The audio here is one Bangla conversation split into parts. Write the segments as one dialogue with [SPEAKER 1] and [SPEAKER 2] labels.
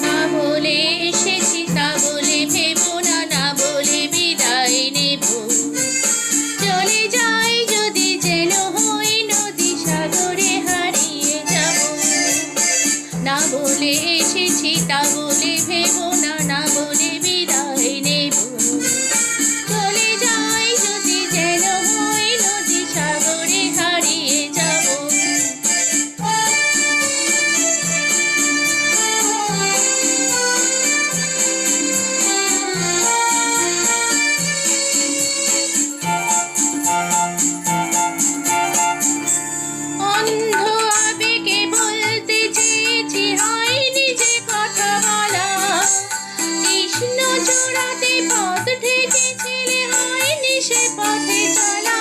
[SPEAKER 1] না বলে এসেছি তা বলে ভেবো না, না বলে বিদায় নেব। চলে যাই যদি যেন হই নদী সাগরে হারিয়ে যাব। অন্ধ আবেগে বলতে চেয়েছি হয়নি যে কথা বলা, কৃষ্ণ চূড়াতে পথ ঠেকেছিলে হয়নি সে পথে চলা।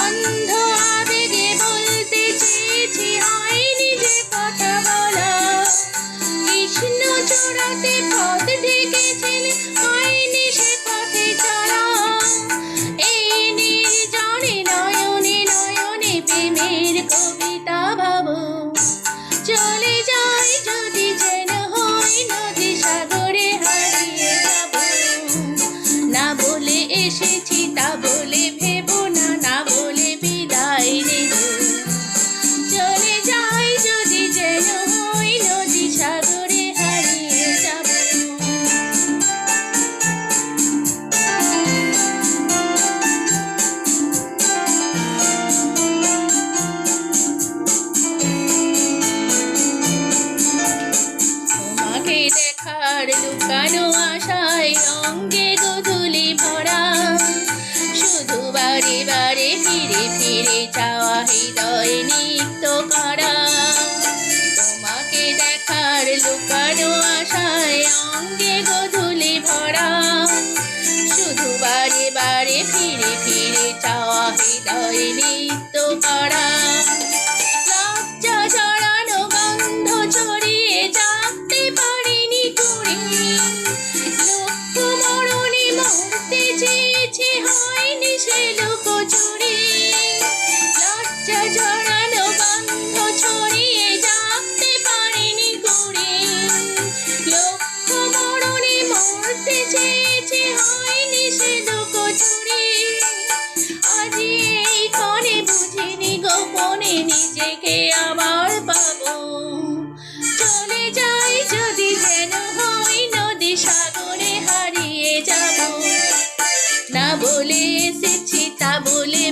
[SPEAKER 1] অন্ধ আবেগে বলতে চেয়েছি হয়নি যে কথা বলা, কৃষ্ণ চূড়াতে পথ ঠেকেছিলে হয়নি সে পথে চলা। এই নির্জনে নয়নে নয়নে প্রেমের কবিতা ভাবো, চলে যাই যদি যেন হই নদী সাগরে হারিয়ে যাব। না বলে এসেছি তা বলে ভেবো না, না বলে বিদায় নেব। চলে যাই যদি যেন হই নদী সাগরে হারিয়ে যাব। তোমাকে দেখার লুকানো আশায় অঙ্গে গোধূলি ভরা, শুধু বারে বারে ফিরে ফিরে চাওয়া হৃদয় নিত্য করা। তোমাকে দেখার লুকানো আশায় অঙ্গে গোধূলি ভরা, শুধু বারে বারে ফিরে ফিরে চাওয়া হৃদয় নিত্য করা। লজ্জা জড়ানো গন্ধ ছড়িয়ে জাগতে পারিনি কুড়ি, লক্ষ মরণে মরতে চেয়েছে হয়নি সে লুকোচুরি। লজ্জা জড়ানো গন্ধ ছড়িয়ে জাগতে পারিনি কুড়ি, লক্ষ মরণে মরতে চেয়েছে হয়নি সে লুকোচুরি। আজি এই ক্ষণে বুঝিনি গোপনে নিজেকে আবার পাবো। চলে যাই যদি যেন হই নদী সাগরে হারিয়ে যাব। না বলে এসেছি তা বলে